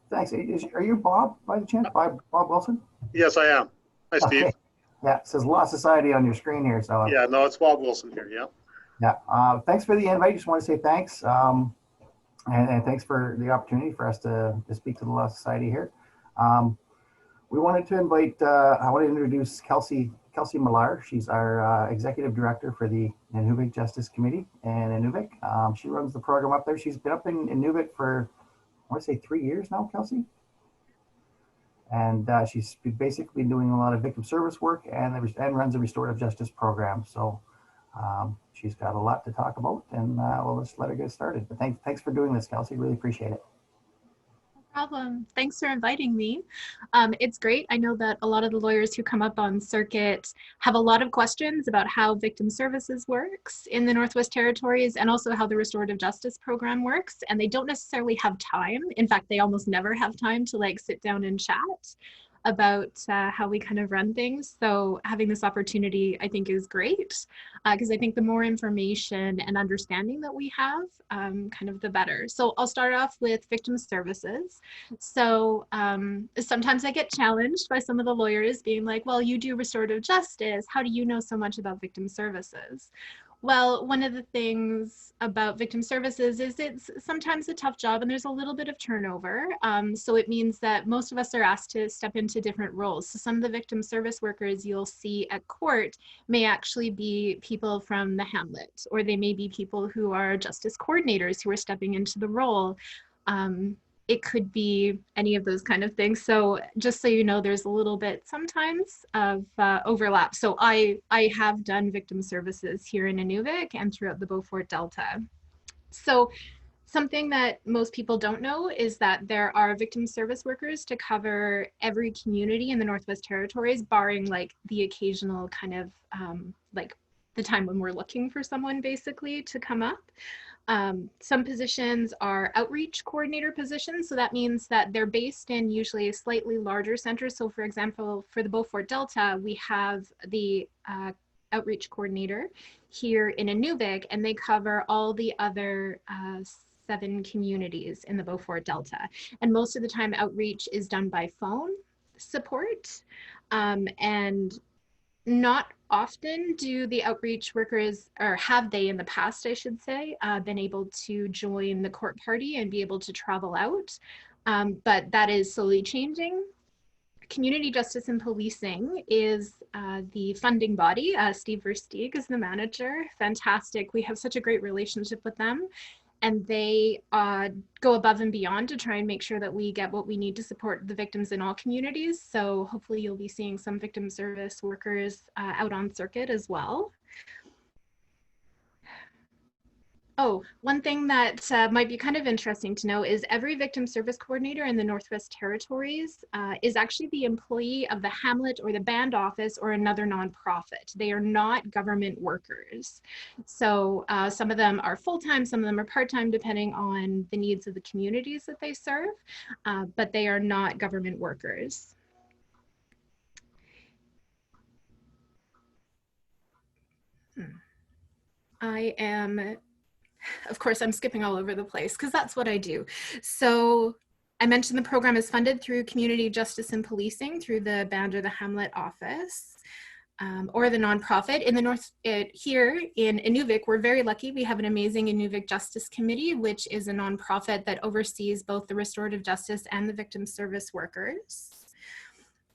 Thanks. Are you Bob by the chance? Bob Wilson? Yes, I am. Hi, Steve. Okay. Yeah, it says Law Society on your screen here. So Yeah, no, it's Bob Wilson here. Yeah. yeah. Thanks for the invite. Just want to say thanks. And thanks for the opportunity for us to speak to the Law Society here. We wanted to invite, I want to introduce Kelsey Millar. She's our Executive Director for the Inuvik Justice Committee in Inuvik. She runs the program up there. She's been up in Inuvik for, I want to say 3 years now, Kelsey. And she's basically doing a lot of victim service work and runs a restorative justice program. So she's got a lot to talk about, and we'll just let her get started. But thanks for doing this, Kelsey. Really appreciate it. No problem. Thanks for inviting me. It's great. I know that a lot of the lawyers who come up on circuit have a lot of questions about how victim services works in the Northwest Territories and also how the restorative justice program works. And they don't necessarily have time. In fact, they almost never have time to like sit down and chat about how we kind of run things. So having this opportunity, I think, is great because I think the more information and understanding that we have, kind of the better. So I'll start off with victim services. So sometimes I get challenged by some of the lawyers being like, well, you do restorative justice. How do you know so much about victim services? Well, one of the things about victim services is it's sometimes a tough job and there's a little bit of turnover. So it means that most of us are asked to step into different roles. So some of the victim service workers you'll see at court may actually be people from the hamlet, or they may be people who are justice coordinators who are stepping into the role. It could be any of those kind of things. So just so you know, there's a little bit sometimes of overlap. So I have done victim services here in Inuvik and throughout the Beaufort Delta. So something that most people don't know is that there are victim service workers to cover every community in the Northwest Territories, barring like the occasional kind of like the time when we're looking for someone basically to come up. Some positions are outreach coordinator positions. So that means that they're based in usually a slightly larger center. So for example, for the Beaufort Delta, we have the outreach coordinator here in Inuvik, and they cover all the other 7 communities in the Beaufort Delta. And most of the time outreach is done by phone support, and not often do the outreach workers, or have they in the past, I should say, been able to join the court party and be able to travel out. But that is slowly changing. Community Justice and Policing is the funding body. Steve Versteeg is the manager. Fantastic. We have such a great relationship with them. And they go above and beyond to try and make sure that we get what we need to support the victims in all communities. So hopefully you'll be seeing some victim service workers out on circuit as well. Oh, one thing that might be kind of interesting to know is every victim service coordinator in the Northwest Territories is actually the employee of the hamlet or the band office or another nonprofit. They are not government workers. So some of them are full-time, some of them are part-time, depending on the needs of the communities that they serve, but they are not government workers. Of course, I'm skipping all over the place because that's what I do. So I mentioned the program is funded through Community Justice and Policing through the Band or the Hamlet office, or the nonprofit. In the north, here in Inuvik, we're very lucky. We have an amazing Inuvik Justice Committee, which is a nonprofit that oversees both the restorative justice and the victim service workers.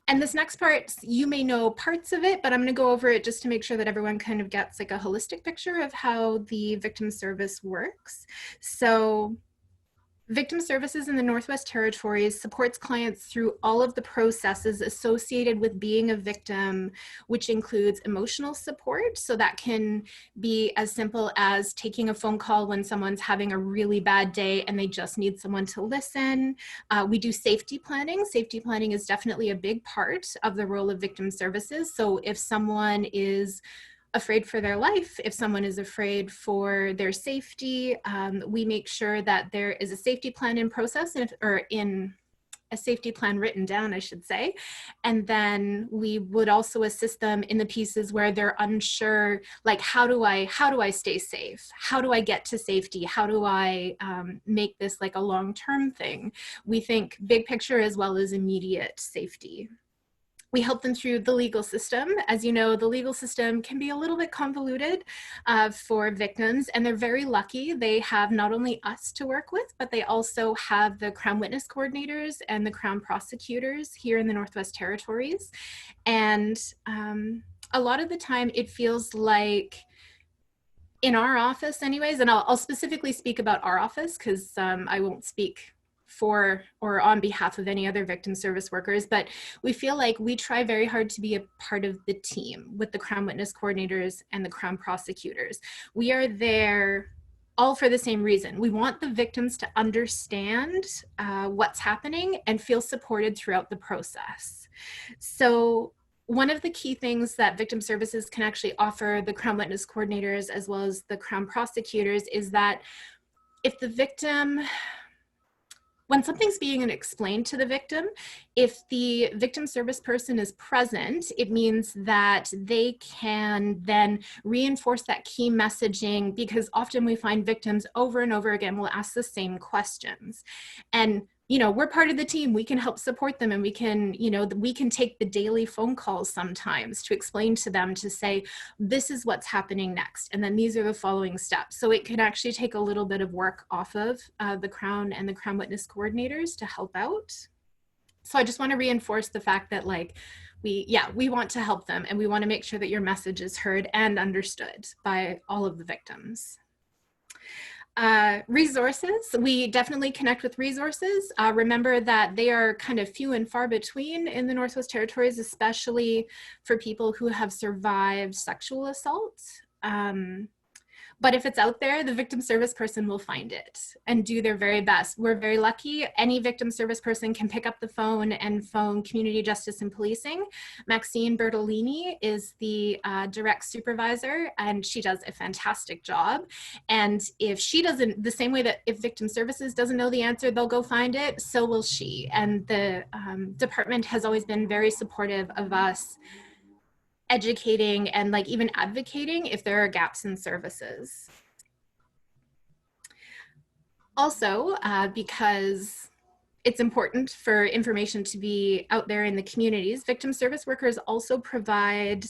And this next part, you may know parts of it, but I'm going to go over it just to make sure that everyone kind of gets like a holistic picture of how the victim service works. So victim services in the Northwest Territories supports clients through all of the processes associated with being a victim, which includes emotional support. So that can be as simple as taking a phone call when someone's having a really bad day and they just need someone to listen. We do safety planning. Safety planning is definitely a big part of the role of victim services. So if someone is afraid for their life, if someone is afraid for their safety, we make sure that there is a safety plan in process, a safety plan written down, I should say. And then we would also assist them in the pieces where they're unsure, like, how do I stay safe? How do I get to safety? How do I make this like a long-term thing? We think big picture as well as immediate safety. We help them through the legal system. As you know, the legal system can be a little bit convoluted for victims, and they're very lucky. They have not only us to work with, but they also have the Crown Witness Coordinators and the Crown Prosecutors here in the Northwest Territories. And a lot of the time it feels like, in our office anyways, and I'll specifically speak about our office because I won't speak for or on behalf of any other victim service workers, but we feel like we try very hard to be a part of the team with the Crown Witness Coordinators and the Crown Prosecutors. We are there all for the same reason. We want the victims to understand what's happening and feel supported throughout the process. So one of the key things that victim services can actually offer the Crown Witness Coordinators as well as the Crown Prosecutors is that if the victim, when something's being explained to the victim, if the victim service person is present, it means that they can then reinforce that key messaging, because often we find victims over and over again will ask the same questions. And you know, we're part of the team, we can help support them, and we can, you know, we can take the daily phone calls sometimes to explain to them, to say, this is what's happening next, and then these are the following steps. So it can actually take a little bit of work off of the Crown and the Crown Witness Coordinators to help out. So I just want to reinforce the fact that, like, we want to help them, and we want to make sure that your message is heard and understood by all of the victims. Resources, we definitely connect with resources. Remember that they are kind of few and far between in the Northwest Territories, especially for people who have survived sexual assault. But if it's out there, the victim service person will find it and do their very best. We're very lucky. Any victim service person can pick up the phone and phone Community Justice and Policing. Maxine Bertolini is the direct supervisor, and she does a fantastic job. And if she doesn't, the same way that if victim services doesn't know the answer, they'll go find it, so will she. And the department has always been very supportive of us educating and like even advocating if there are gaps in services. Also, because it's important for information to be out there in the communities, victim service workers also provide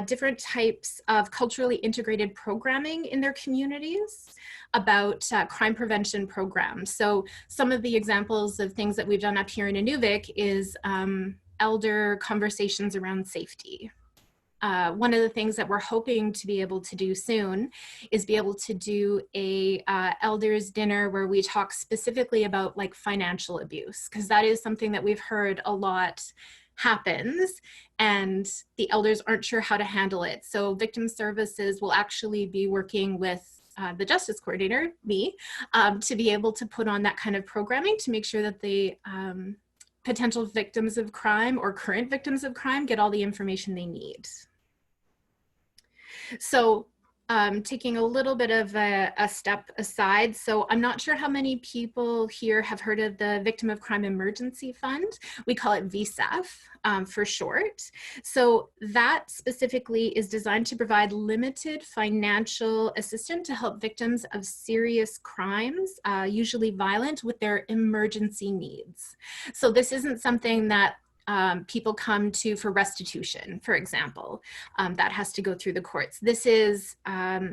different types of culturally integrated programming in their communities about crime prevention programs. So some of the examples of things that we've done up here in Inuvik is elder conversations around safety. One of the things that we're hoping to be able to do soon is be able to do a elders dinner where we talk specifically about like financial abuse, because that is something that we've heard a lot happens and the elders aren't sure how to handle it. So victim services will actually be working with the justice coordinator, me, to be able to put on that kind of programming to make sure that the potential victims of crime or current victims of crime get all the information they need. So taking a little bit of a step aside, so I'm not sure how many people here have heard of the Victim of Crime Emergency Fund. We call it VSEF for short. So that specifically is designed to provide limited financial assistance to help victims of serious crimes, usually violent, with their emergency needs. So this isn't something that people come to for restitution, for example, that has to go through the courts. This is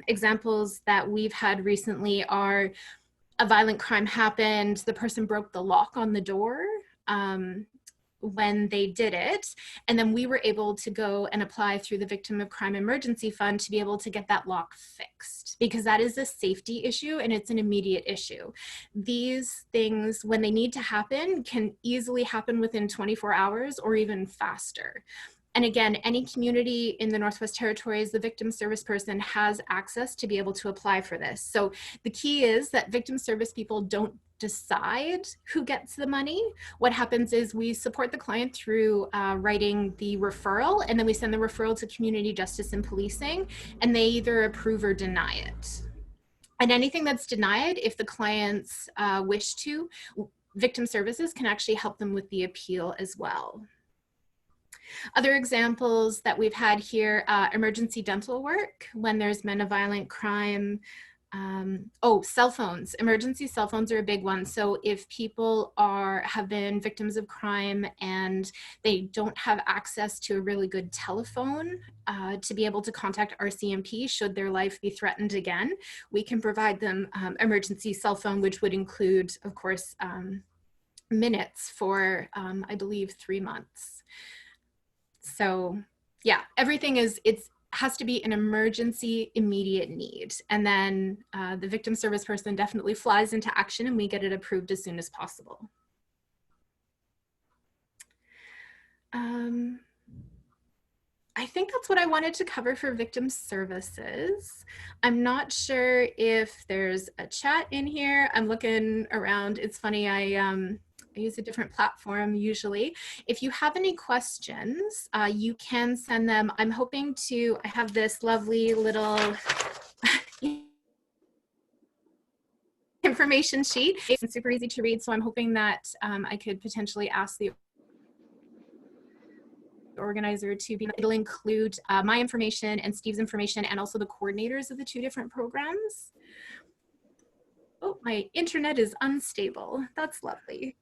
examples that we've had recently are a violent crime happened, the person broke the lock on the door when they did it, and then we were able to go and apply through the Victim of Crime Emergency Fund to be able to get that lock fixed, because that is a safety issue and it's an immediate issue. These things, when they need to happen, can easily happen within 24 hours or even faster. And again, any community in the Northwest Territories, the victim service person has access to be able to apply for this. So the key is that victim service people don't decide who gets the money. What happens is we support the client through writing the referral, and then we send the referral to Community Justice and Policing, and they either approve or deny it. And anything that's denied, if the clients wish to, victim services can actually help them with the appeal as well. Other examples that we've had here, emergency dental work when there's been a violent crime. Cell phones. Emergency cell phones are a big one. So if people have been victims of crime and they don't have access to a really good telephone to be able to contact RCMP should their life be threatened again, we can provide them emergency cell phone, which would include, of course, minutes for, I believe, 3 months. So yeah, everything has to be an emergency immediate need. And then the victim service person definitely flies into action and we get it approved as soon as possible. I think that's what I wanted to cover for victim services. I'm not sure if there's a chat in here. I'm looking around. It's funny, I use a different platform usually. If you have any questions, you can send them. I'm hoping to, I have this lovely little information sheet. It's super easy to read, so I'm hoping that I could potentially ask the organizer to be, it'll include my information and Steve's information and also the coordinators of the 2 different programs. Oh, my internet is unstable. That's lovely.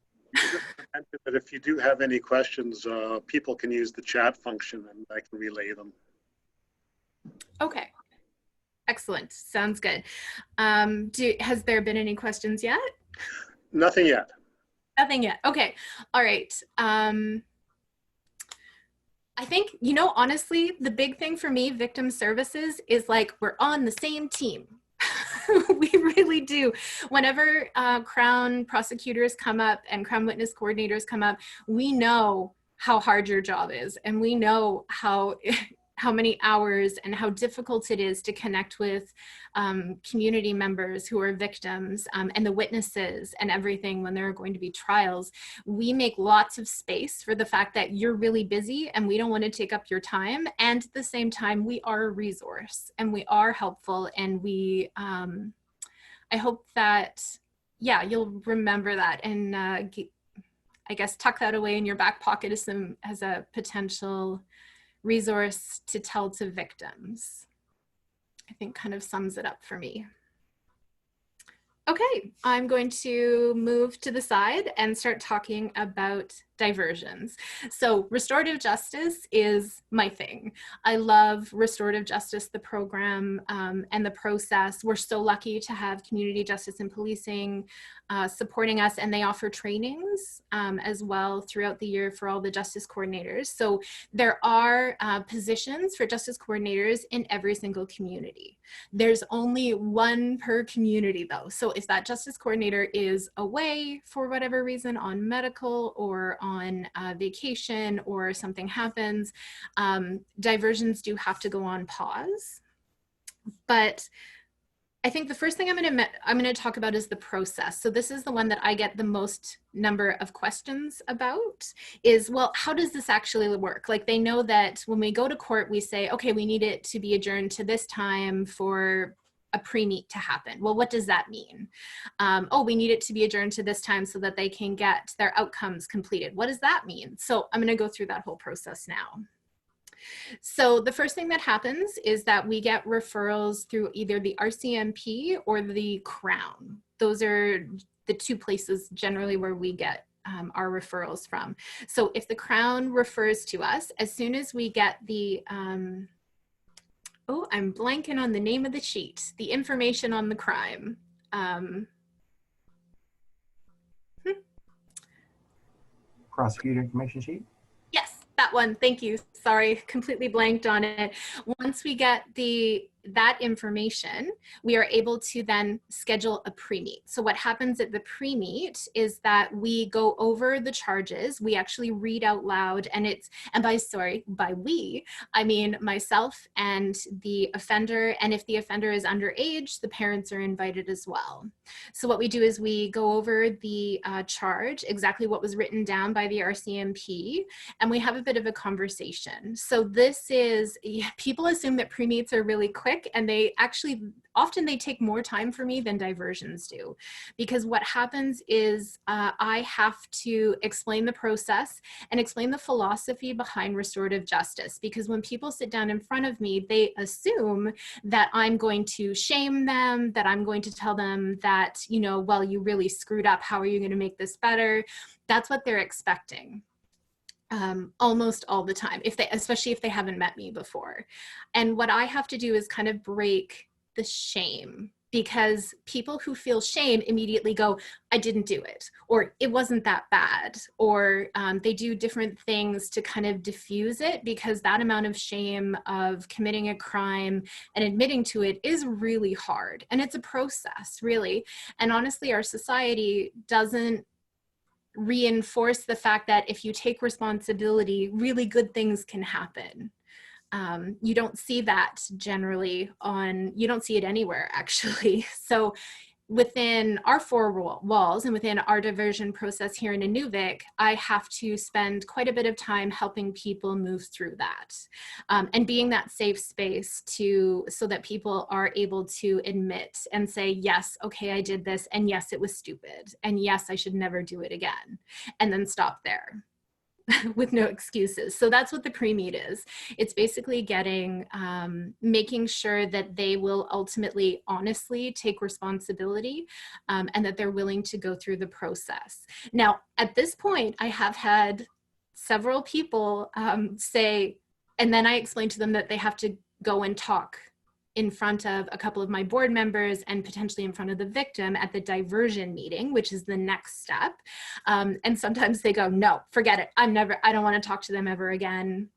But if you do have any questions, people can use the chat function and I can relay them. Okay. Excellent. Sounds good. Has there been any questions yet? Nothing yet. Nothing yet. Okay. All right. I think, honestly, the big thing for me, victim services, is like we're on the same team. We really do. Whenever Crown prosecutors come up and Crown witness coordinators come up, we know how hard your job is, and we know how many hours and how difficult it is to connect with community members who are victims and the witnesses and everything when there are going to be trials. We make lots of space for the fact that you're really busy and we don't want to take up your time. And at the same time, we are a resource and we are helpful. And we, I hope that, yeah, you'll remember that and I guess tuck that away in your back pocket as a potential resource to tell to victims. I think kind of sums it up for me. Okay, I'm going to move to the side and start talking about diversions. So restorative justice is my thing. I love restorative justice, the program and the process. We're so lucky to have community justice and policing supporting us, and they offer trainings as well throughout the year for all the justice coordinators. So there are positions for justice coordinators in every single community. There's only one per community though. So if that justice coordinator is away for whatever reason on medical or on vacation or something happens, diversions do have to go on pause. But I think the first thing I'm going to talk about is the process. So this is the one that I get the most number of questions about is, well, how does this actually work? Like they know that when we go to court, we say, okay, we need it to be adjourned to this time for a pre-meet to happen. Well, what does that mean? Oh, we need it to be adjourned to this time so that they can get their outcomes completed. What does that mean? So I'm going to go through that whole process now. So the first thing that happens is that we get referrals through either the RCMP or the Crown. Those are the 2 places generally where we get our referrals from. So if the Crown refers to us, as soon as we get the, oh, I'm blanking on the name of the sheet, the information on the crime. Prosecutor information sheet? Yes, that one. Thank you. Sorry, completely blanked on it. Once we get that information, we are able to then schedule a pre-meet. So what happens at the pre-meet is that we go over the charges. We actually read out loud, and by we, I mean myself and the offender. And if the offender is underage, the parents are invited as well. So what we do is we go over the charge, exactly what was written down by the RCMP, and we have a bit of a conversation. So this is, people assume that pre-meets are really quick. quick, and often they take more time for me than diversions do, because what happens is I have to explain the process and explain the philosophy behind restorative justice, because when people sit down in front of me, they assume that I'm going to shame them, that I'm going to tell them that, you know, well, you really screwed up, how are you going to make this better? That's what they're expecting. Almost all the time, especially if they haven't met me before. And what I have to do is kind of break the shame, because people who feel shame immediately go, I didn't do it, or it wasn't that bad, or they do different things to kind of diffuse it, because that amount of shame of committing a crime and admitting to it is really hard. And it's a process, really. And honestly, our society doesn't reinforce the fact that if you take responsibility, really good things can happen. You don't see that generally you don't see it anywhere, actually. So within our four walls and within our diversion process here in Inuvik, I have to spend quite a bit of time helping people move through that, and being that safe space so that people are able to admit and say, yes, okay, I did this, and yes, it was stupid, and yes, I should never do it again, and then stop there. With no excuses. So that's what the pre-meet is. It's basically making sure that they will ultimately honestly take responsibility, and that they're willing to go through the process. Now, at this point, I have had several people say, and then I explain to them that they have to go and talk in front of a couple of my board members and potentially in front of the victim at the diversion meeting, which is the next step. And sometimes they go, no, forget it. I don't want to talk to them ever again.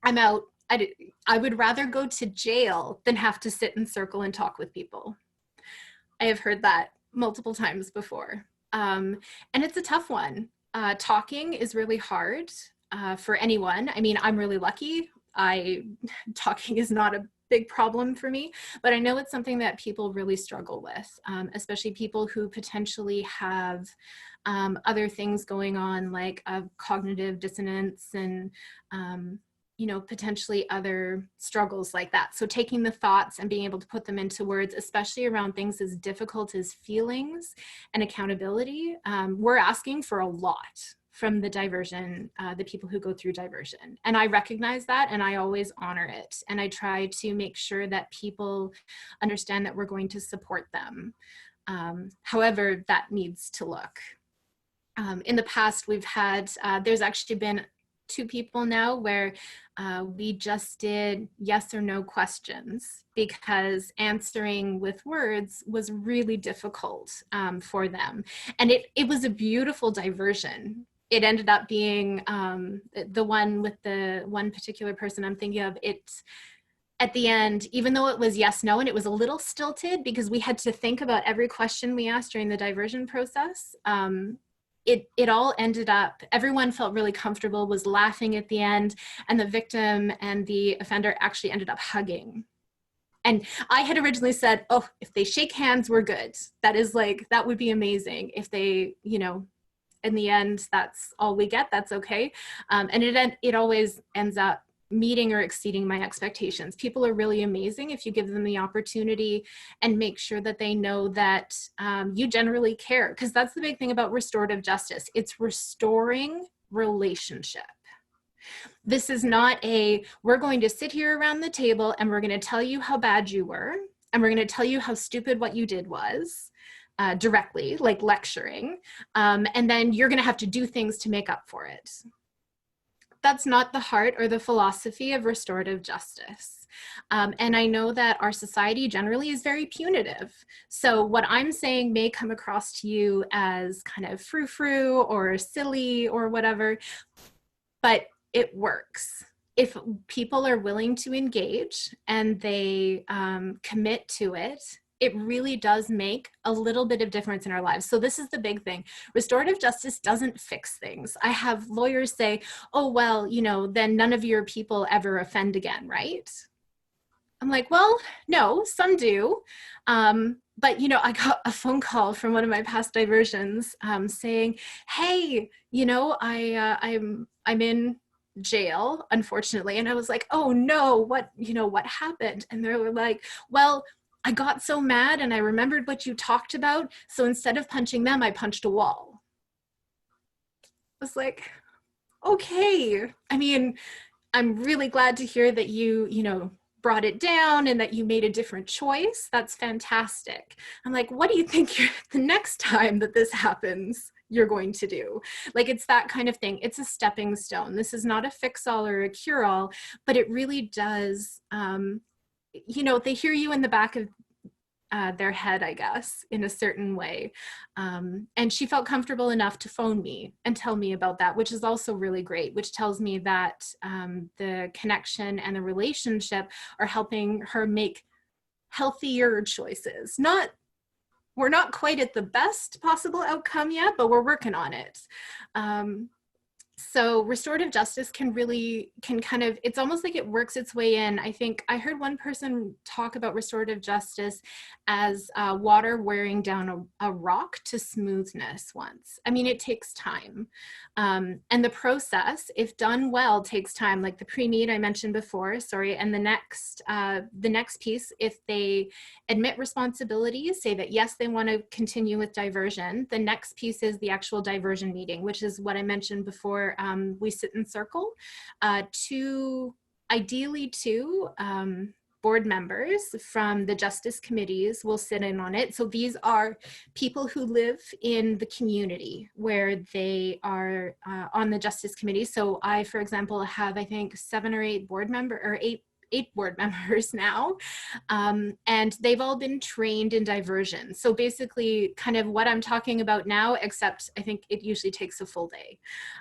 I'm out. I would rather go to jail than have to sit in circle and talk with people. I have heard that multiple times before. And it's a tough one. Talking is really hard for anyone. I mean, I'm really lucky. Talking is not a big problem for me, but I know it's something that people really struggle with, especially people who potentially have other things going on, like cognitive dissonance and potentially other struggles like that. So taking the thoughts and being able to put them into words, especially around things as difficult as feelings and accountability, we're asking for a lot from the people who go through diversion. And I recognize that, and I always honor it. And I try to make sure that people understand that we're going to support them, however that needs to look. In the past, we've had, there's actually been 2 people now where we just did yes or no questions, because answering with words was really difficult for them. And it was a beautiful diversion. It ended up being the one with the one particular person I'm thinking of. At the end, even though it was yes, no, and it was a little stilted because we had to think about every question we asked during the diversion process, it all ended up, everyone felt really comfortable, was laughing at the end, and the victim and the offender actually ended up hugging. And I had originally said, oh, if they shake hands, we're good. That would be amazing. If they, in the end, that's all we get, that's okay. And it always ends up meeting or exceeding my expectations. People are really amazing if you give them the opportunity and make sure that they know that you generally care, because that's the big thing about restorative justice. It's restoring relationship. This is not we're going to sit here around the table and we're going to tell you how bad you were, and we're going to tell you how stupid what you did was. Directly, like lecturing, and then you're going to have to do things to make up for it. That's not the heart or the philosophy of restorative justice. And I know that our society generally is very punitive. So what I'm saying may come across to you as kind of frou-frou or silly or whatever, but it works. If people are willing to engage and they commit to it, it really does make a little bit of difference in our lives. So this is the big thing. Restorative justice doesn't fix things. I have lawyers say, oh, well, then none of your people ever offend again, right? I'm like, well, no, some do. But, I got a phone call from one of my past diversions saying, hey, I'm in jail, unfortunately. And I was like, oh no, what happened? And they were like, well, I got so mad and I remembered what you talked about. So instead of punching them, I punched a wall. I was like, okay. I mean, I'm really glad to hear that you brought it down and that you made a different choice. That's fantastic. I'm like, what do you think the next time that this happens, you're going to do? Like, it's that kind of thing. It's a stepping stone. This is not a fix-all or a cure-all, but it really does, they hear you in the back of their head, I guess, in a certain way. And she felt comfortable enough to phone me and tell me about that, which is also really great, which tells me that the connection and the relationship are helping her make healthier choices. We're not quite at the best possible outcome yet, but we're working on it. So restorative justice can kind of, it's almost like it works its way in. I think I heard one person talk about restorative justice as water wearing down a rock to smoothness once. I mean, it takes time. And the process, if done well, takes time, like the pre-meet I mentioned before, and the next piece, if they admit responsibilities, say that yes, they want to continue with diversion, the next piece is the actual diversion meeting, which is what I mentioned before. We sit in circle. Ideally two board members from the justice committees will sit in on it. So these are people who live in the community where they are on the justice committee. So I, for example, have, I think, 7 or 8 board members, or 8 board members now, and they've all been trained in diversion. So basically kind of what I'm talking about now, except I think it usually takes a full day.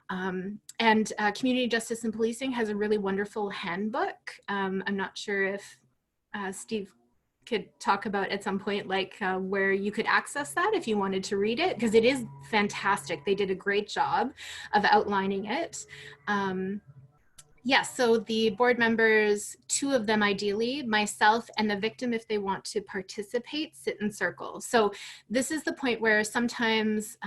And Community Justice and Policing has a really wonderful handbook. I'm not sure if Steve could talk about at some point, like where you could access that if you wanted to read it, because it is fantastic. They did a great job of outlining it. Yes, so the board members, 2 of them ideally, myself and the victim, if they want to participate, sit in circle. So this is the point where sometimes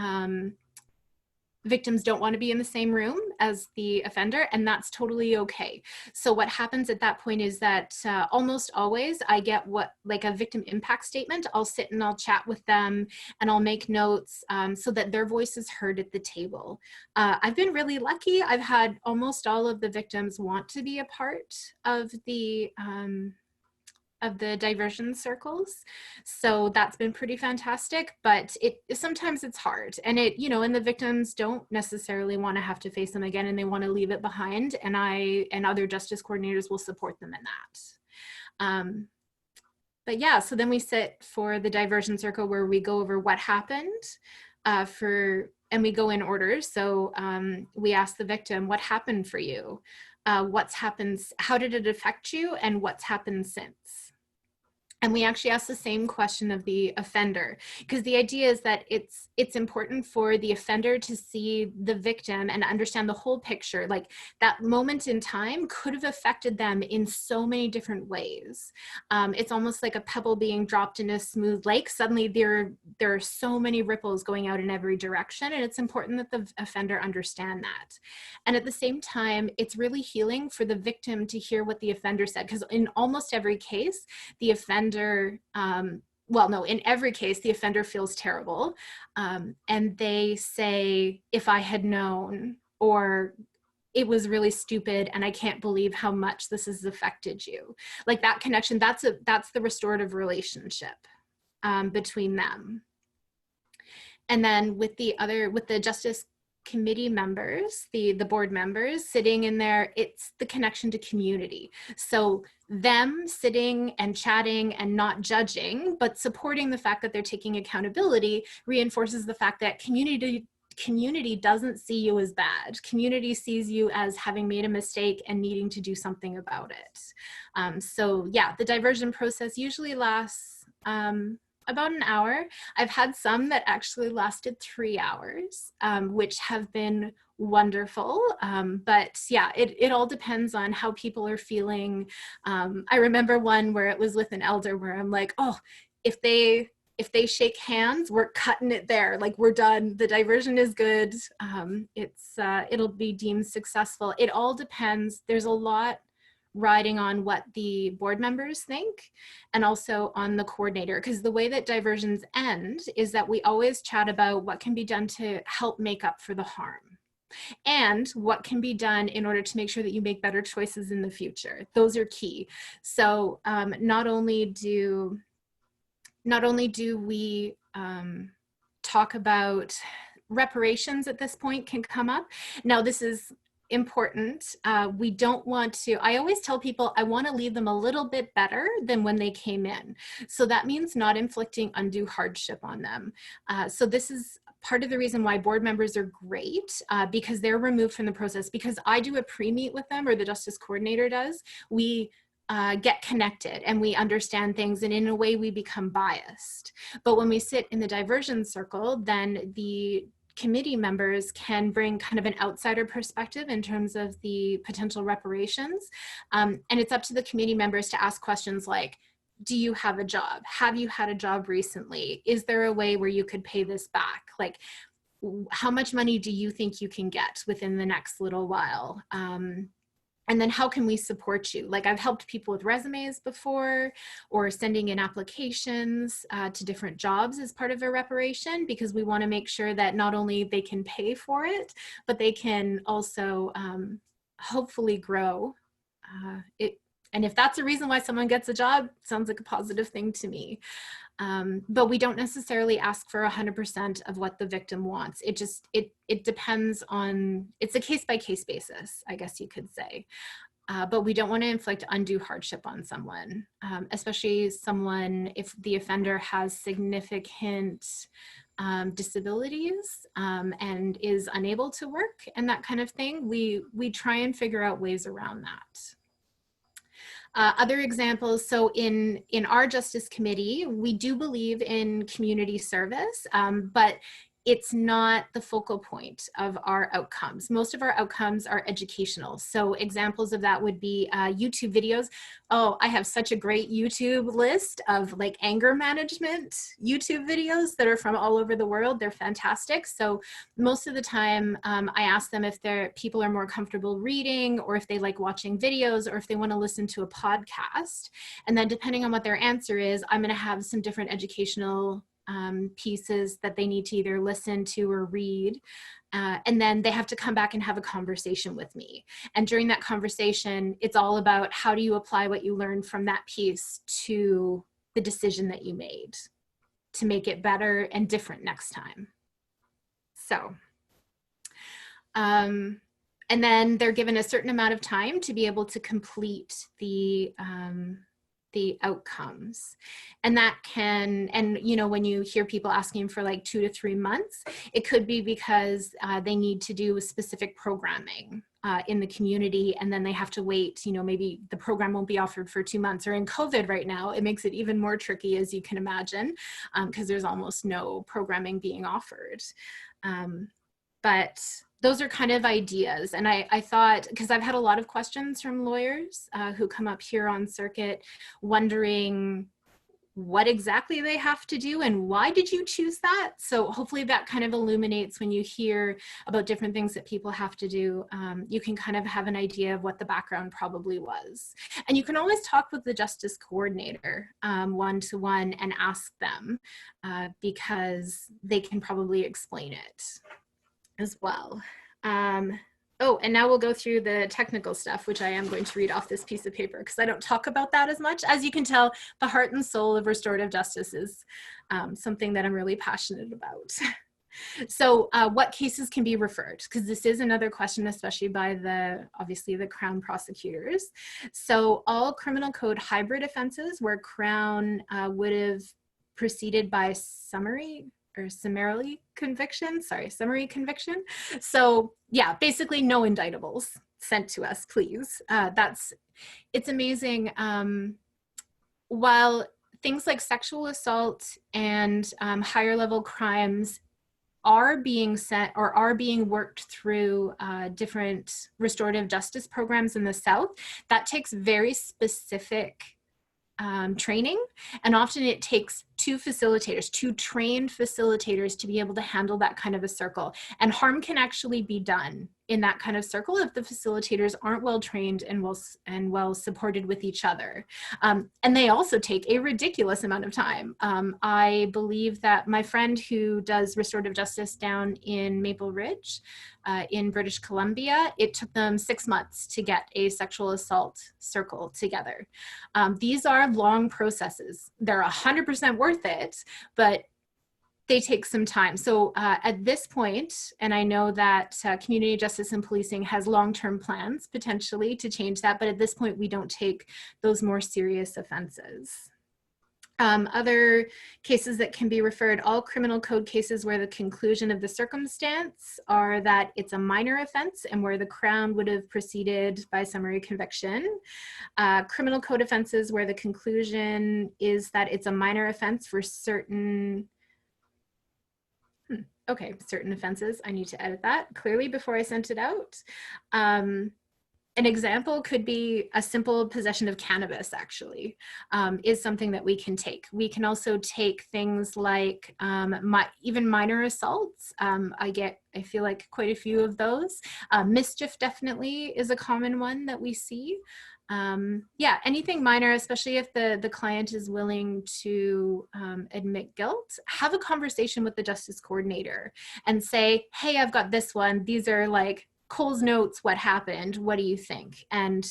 victims don't want to be in the same room as the offender, and that's totally okay. So what happens at that point is that almost always I get like a victim impact statement. I'll sit and I'll chat with them and I'll make notes so that their voice is heard at the table. I've been really lucky. I've had almost all of the victims want to be a part of the diversion circles. So that's been pretty fantastic, but sometimes it's hard, and and the victims don't necessarily want to have to face them again, and they want to leave it behind, and I and other justice coordinators will support them in that. But yeah, so then we sit for the diversion circle where we go over what happened and we go in order. So we ask the victim, what happened for you? What's happened? How did it affect you? And what's happened since? And we actually ask the same question of the offender, because the idea is that it's important for the offender to see the victim and understand the whole picture. Like that moment in time could have affected them in so many different ways. It's almost like a pebble being dropped in a smooth lake. Suddenly there are so many ripples going out in every direction, and it's important that the offender understand that. And at the same time, it's really healing for the victim to hear what the offender said, because in almost every case, the offender in every case, the offender feels terrible. And they say, if I had known, or it was really stupid and I can't believe how much this has affected you. Like that connection, that's the restorative relationship between them. And then with the justice committee members, the board members sitting in there, it's the connection to community. So them sitting and chatting and not judging, but supporting the fact that they're taking accountability reinforces the fact that community doesn't see you as bad. Community sees you as having made a mistake and needing to do something about it. So yeah, the diversion process usually lasts about an hour. I've had some that actually lasted 3 hours, which have been wonderful. But yeah, it all depends on how people are feeling. I remember one where it was with an elder where I'm like, oh, if they if they shake hands, we're cutting it there. Like, we're done. The diversion is good. It'll be deemed successful. It all depends. There's a lot riding on what the board members think and also on the coordinator, because the way that diversions end is that we always chat about what can be done to help make up for the harm and what can be done in order to make sure that you make better choices in the future. Those are key. So not only do we talk about reparations at this point can come up. Now, this is important. We don't want to, I always tell people I want to leave them a little bit better than when they came in. So that means not inflicting undue hardship on them. So this is part of the reason why board members are great, because they're removed from the process. Because I do a pre-meet with them, or the justice coordinator does, we get connected and we understand things, and in a way we become biased. But when we sit in the diversion circle, then the committee members can bring kind of an outsider perspective in terms of the potential reparations. And it's up to the committee members to ask questions like, do you have a job? Have you had a job recently? Is there a way where you could pay this back? Like, how much money do you think you can get within the next little while? And then how can we support you? Like, I've helped people with resumes before, or sending in applications to different jobs as part of a reparation, because we want to make sure that not only they can pay for it, but they can also hopefully grow it. And if that's a reason why someone gets a job, sounds like a positive thing to me. But we don't necessarily ask for 100% of what the victim wants. It depends on, it's a case-by-case basis, I guess you could say. But we don't want to inflict undue hardship on someone, especially someone if the offender has significant disabilities and is unable to work and that kind of thing. We try and figure out ways around that. Other examples, so in our Justice Committee, we do believe in community service, but it's not the focal point of our outcomes. Most of our outcomes are educational. So examples of that would be YouTube videos. Oh, I have such a great YouTube list of like anger management YouTube videos that are from all over the world. They're fantastic. So most of the time I ask them if people are more comfortable reading, or if they like watching videos, or if they want to listen to a podcast. And then depending on what their answer is, I'm going to have some different educational pieces that they need to either listen to or read. And then they have to come back and have a conversation with me. And during that conversation, it's all about how do you apply what you learned from that piece to the decision that you made to make it better and different next time. So, and then they're given a certain amount of time to be able to complete the outcomes. And that can, and you know, when you hear people asking for like 2 to 3 months, it could be because they need to do specific programming in the community, and then they have to wait, you know, maybe the program won't be offered for 2 months, or in COVID right now, it makes it even more tricky, as you can imagine, because there's almost no programming being offered. But those are kind of ideas. And I thought, because I've had a lot of questions from lawyers who come up here on circuit wondering what exactly they have to do and why did you choose that? So hopefully that kind of illuminates when you hear about different things that people have to do, you can kind of have an idea of what the background probably was. And you can always talk with the justice coordinator one-to-one and ask them because they can probably explain it as well. Oh, and now we'll go through the technical stuff, which I am going to read off this piece of paper because I don't talk about that as much. As you can tell, the heart and soul of restorative justice is something that I'm really passionate about. So what cases can be referred? Because this is another question, especially by obviously the Crown prosecutors. So all criminal code hybrid offenses where Crown would have proceeded by summary conviction. So yeah, basically no indictables sent to us, please. It's amazing. While things like sexual assault and higher level crimes are being sent or are being worked through different restorative justice programs in the South, that takes very specific training, and often it takes two trained facilitators to be able to handle that kind of a circle. And harm can actually be done in that kind of circle if the facilitators aren't well trained and well supported with each other. And they also take a ridiculous amount of time. I believe that my friend who does restorative justice down in Maple Ridge in British Columbia, it took them 6 months to get a sexual assault circle together. These are long processes. They're 100% worth it, but they take some time. So at this point, and I know that community justice and policing has long-term plans potentially to change that, but at this point we don't take those more serious offenses. Other cases that can be referred, all criminal code cases where the conclusion of the circumstance are that it's a minor offense and where the Crown would have proceeded by summary conviction. Criminal code offenses where the conclusion is that it's a minor offense for certain certain offenses. I need to edit that clearly before I sent it out. An example could be a simple possession of cannabis, actually, is something that we can take. We can also take things like even minor assaults. I feel like quite a few of those. Mischief definitely is a common one that we see. Yeah, anything minor, especially if the client is willing to admit guilt, have a conversation with the justice coordinator and say, hey, I've got this one. These are like Cole's notes, what happened? What do you think? And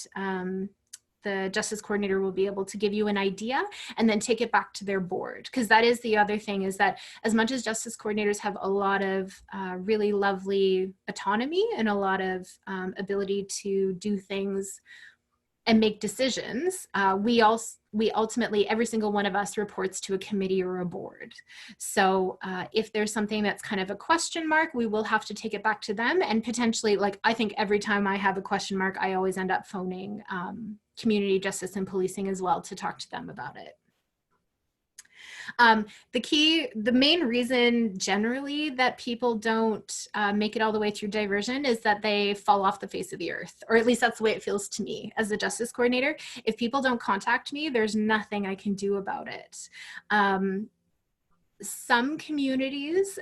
the justice coordinator will be able to give you an idea and then take it back to their board. Because that is the other thing, is that as much as justice coordinators have a lot of really lovely autonomy and a lot of ability to do things and make decisions, we ultimately, every single one of us reports to a committee or a board. So if there's something that's kind of a question mark, we will have to take it back to them. And potentially, like, I think every time I have a question mark, I always end up phoning community justice and policing as well to talk to them about it. The main reason generally that people don't make it all the way through diversion is that they fall off the face of the earth, or at least that's the way it feels to me as a justice coordinator. If people don't contact me, there's nothing I can do about it. Some communities,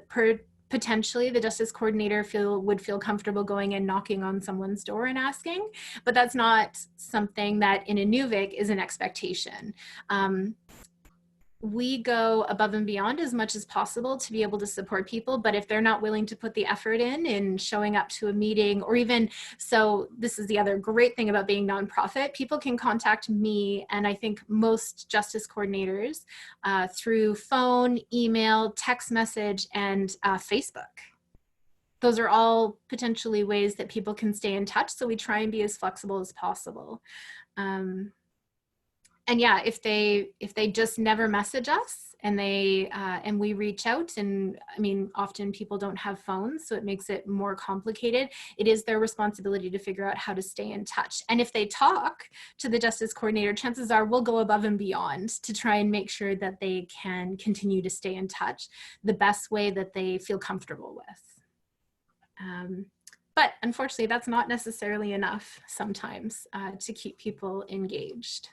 potentially the justice coordinator would feel comfortable going and knocking on someone's door and asking, but that's not something that in Inuvik is an expectation. We go above and beyond as much as possible to be able to support people, but if they're not willing to put the effort in showing up to a meeting, or even, so this is the other great thing about being nonprofit, people can contact me, and I think most justice coordinators through phone, email, text message, and Facebook. Those are all potentially ways that people can stay in touch, so we try and be as flexible as possible. And yeah, if they just never message us and we reach out, and I mean, often people don't have phones, so it makes it more complicated. It is their responsibility to figure out how to stay in touch. And if they talk to the justice coordinator, chances are we'll go above and beyond to try and make sure that they can continue to stay in touch the best way that they feel comfortable with. But unfortunately, that's not necessarily enough sometimes to keep people engaged.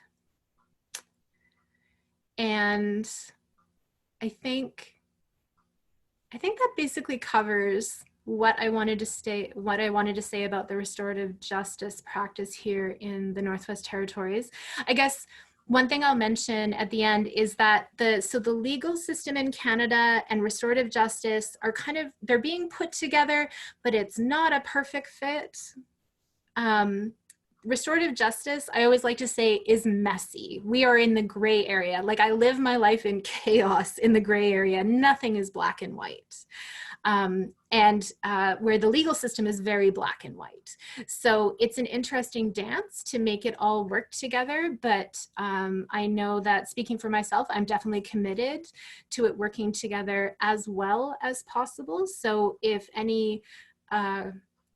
And I think that basically covers what I wanted to say about the restorative justice practice here in the Northwest Territories. I guess one thing I'll mention at the end is that the legal system in Canada and restorative justice are they're being put together, but it's not a perfect fit. Restorative justice, I always like to say, is messy. We are in the gray area. Like, I live my life in chaos in the gray area. Nothing is black and white. Where the legal system is very black and white. So it's an interesting dance to make it all work together. But I know that, speaking for myself, I'm definitely committed to it working together as well as possible. So if any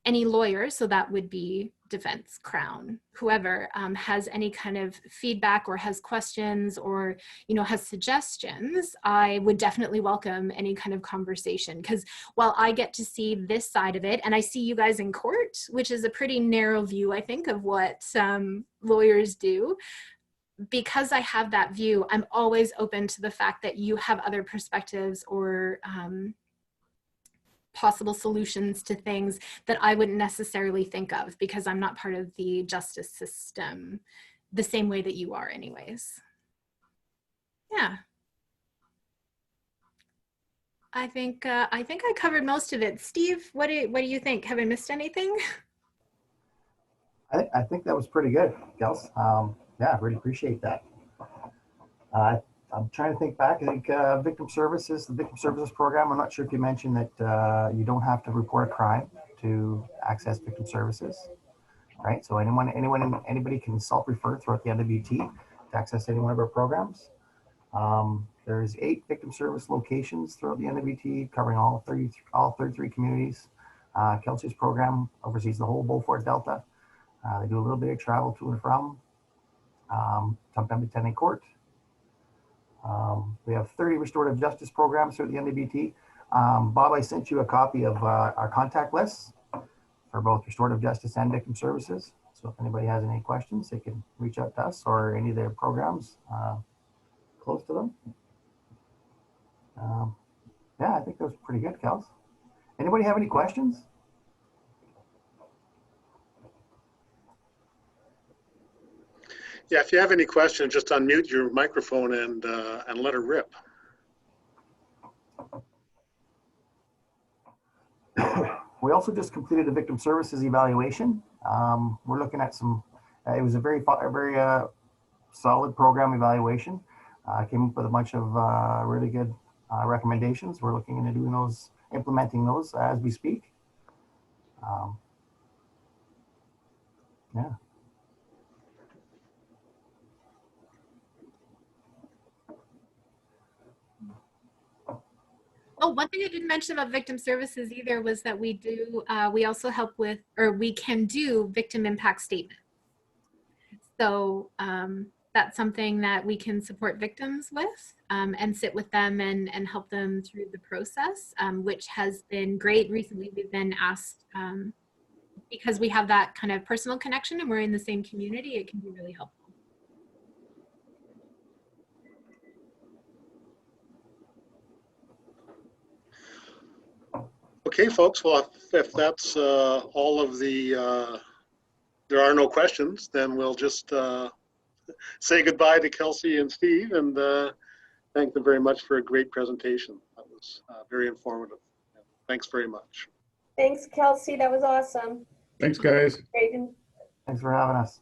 lawyer, so that would be defense, Crown, whoever has any kind of feedback or has questions or, has suggestions, I would definitely welcome any kind of conversation. Because while I get to see this side of it, and I see you guys in court, which is a pretty narrow view, I think, of what lawyers do, because I have that view, I'm always open to the fact that you have other perspectives or possible solutions to things that I wouldn't necessarily think of because I'm not part of the justice system the same way that you are anyways. Yeah. I think I covered most of it. Steve, what do you think? Have I missed anything? I think that was pretty good, Kels. Yeah, I really appreciate that. I'm trying to think back. I think the victim services program. I'm not sure if you mentioned that you don't have to report a crime to access victim services, right? So anybody can self-refer throughout the NWT to access any one of our programs. There's 8 victim service locations throughout the NWT, covering all 33 communities. Kelsey's program oversees the whole Beaufort Delta. They do a little bit of travel to and from, sometimes attending court. We have 30 restorative justice programs through the NWT. Bob, I sent you a copy of our contact lists for both restorative justice and victim services. So if anybody has any questions, they can reach out to us or any of their programs close to them. Yeah, I think that was pretty good, Kels. Anybody have any questions? Yeah, if you have any questions, just unmute your microphone and let her rip. We also just completed the victim services evaluation. We're looking at some, it was a very solid program evaluation. Came up with a bunch of really good recommendations. We're looking into doing those, implementing those as we speak. Yeah. Oh, one thing I didn't mention about victim services either was that we do, we also help with, or we can do victim impact statement. So that's something that we can support victims with and sit with them and help them through the process, which has been great. Recently, we've been asked, because we have that kind of personal connection and we're in the same community, it can be really helpful. Okay, folks, well, if that's all of the, there are no questions, then we'll just say goodbye to Kelsey and Steve and thank them very much for a great presentation. That was very informative. Thanks very much. Thanks, Kelsey. That was awesome. Thanks, guys. Great. Thanks for having us.